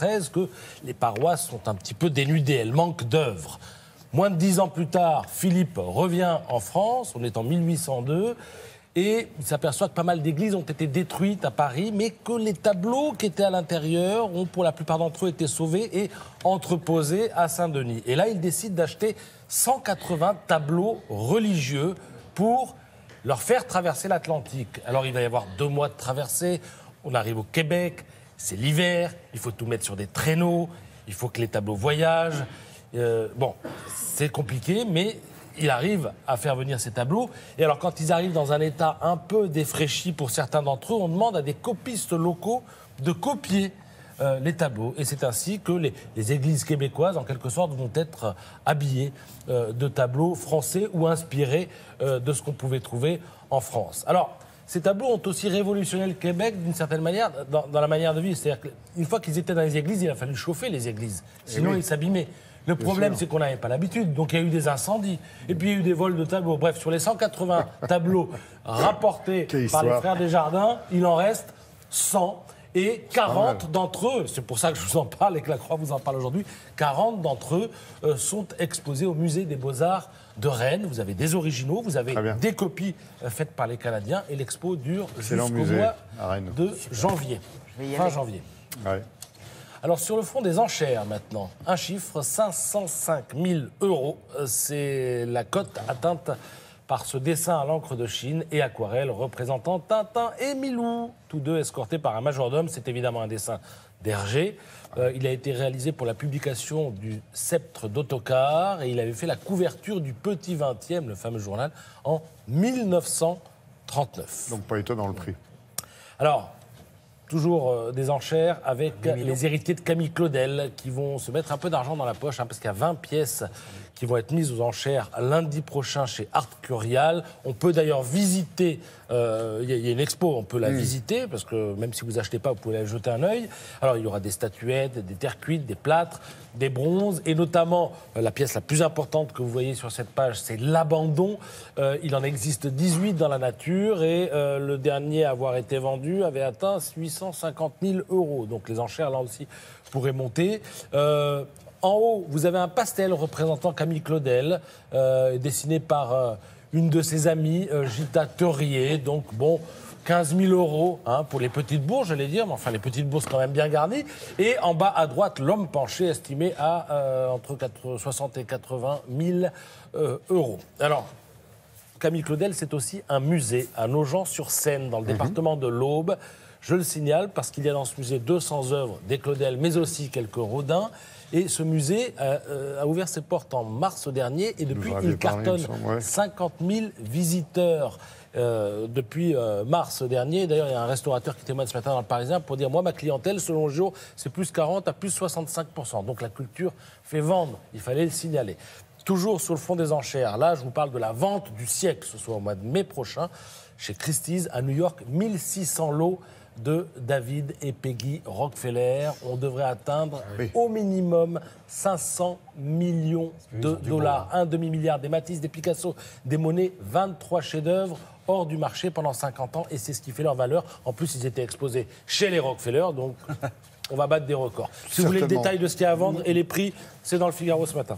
93 que les paroisses sont un petit peu dénudées, elles manquent d'œuvres. Moins de 10 ans plus tard, Philippe revient en France, on est en 1802, et il s'aperçoit que pas mal d'églises ont été détruites à Paris, mais que les tableaux qui étaient à l'intérieur ont, pour la plupart d'entre eux, été sauvés et entreposés à Saint-Denis. Et là, il décide d'acheter 180 tableaux religieux pour leur faire traverser l'Atlantique. Alors, il va y avoir 2 mois de traversée, on arrive au Québec, c'est l'hiver, il faut tout mettre sur des traîneaux, il faut que les tableaux voyagent. Bon, c'est compliqué, mais il arrive à faire venir ces tableaux. Et alors, quand ils arrivent dans un état un peu défraîchi pour certains d'entre eux, on demande à des copistes locaux de copier les tableaux. Et c'est ainsi que les églises québécoises, en quelque sorte, vont être habillées de tableaux français ou inspirés de ce qu'on pouvait trouver en France. Alors, ces tableaux ont aussi révolutionné le Québec d'une certaine manière dans la manière de vivre. C'est-à-dire qu'une fois qu'ils étaient dans les églises, il a fallu chauffer les églises. Sinon, ils s'abîmaient. Le problème, c'est qu'on n'avait pas l'habitude. Donc, il y a eu des incendies. Et puis, il y a eu des vols de tableaux. Bref, sur les 180 tableaux rapportés par les frères Desjardins, il en reste 100. Et 40 d'entre eux, c'est pour ça que je vous en parle et que la Croix vous en parle aujourd'hui, 40 d'entre eux sont exposés au Musée des Beaux-Arts de Rennes. Vous avez des originaux, vous avez des copies faites par les Canadiens. Et l'expo dure jusqu'au mois de janvier. Fin janvier. Ouais. Alors, sur le front des enchères, maintenant, un chiffre, 505 000 €. C'est la cote atteinte par ce dessin à l'encre de Chine et aquarelle représentant Tintin et Milou, tous deux escortés par un majordome. C'est évidemment un dessin d'Hergé. Il a été réalisé pour la publication du Sceptre d'Autocar et il avait fait la couverture du Petit 20e, le fameux journal, en 1939. Donc, pas étonnant le prix. Alors, toujours des enchères avec les héritiers de Camille Claudel qui vont se mettre un peu d'argent dans la poche, parce qu'il y a 20 pièces qui vont être mises aux enchères lundi prochain chez Art Curial. On peut d'ailleurs visiter, il y a une expo, on peut la visiter, parce que même si vous achetez pas, vous pouvez aller jeter un œil. Alors, il y aura des statuettes, des terres cuites, des plâtres, des bronzes, et notamment, la pièce la plus importante que vous voyez sur cette page, c'est l'abandon. Il en existe 18 dans la nature, et le dernier à avoir été vendu avait atteint 850 000 €. Donc, les enchères, là aussi, pourraient monter. En haut, vous avez un pastel représentant Camille Claudel, dessiné par une de ses amies, Gita Teurier. Donc, bon, 15 000 € pour les petites bourses, j'allais dire, mais enfin, les petites bourses quand même bien garnies. Et en bas à droite, l'homme penché, estimé à entre 60 et 80 000 €. Alors, Camille Claudel, c'est aussi un musée à Nogent-sur-Seine, dans le département de l'Aube. Je le signale parce qu'il y a dans ce musée 200 œuvres des Claudel, mais aussi quelques Rodin. Et ce musée a ouvert ses portes en mars dernier et depuis, il cartonne 50 000 visiteurs depuis mars dernier. D'ailleurs, il y a un restaurateur qui témoigne ce matin dans le Parisien pour dire « Moi, ma clientèle, selon Géo, c'est plus 40 à plus 65 %. Donc la culture fait vendre, il fallait le signaler. Toujours sur le fond des enchères, là, je vous parle de la vente du siècle, ce soit au mois de mai prochain, chez Christie's à New York, 1600 lots de David et Peggy Rockefeller. On devrait atteindre au minimum 500 millions de dollars. Un demi-milliard, des Matisse, des Picasso, des Monet, 23 chefs-d'œuvre hors du marché pendant 50 ans. Et c'est ce qui fait leur valeur. En plus, ils étaient exposés chez les Rockefeller, donc on va battre des records. Si vous voulez le détail de ce qu'il y a à vendre et les prix, c'est dans le Figaro ce matin.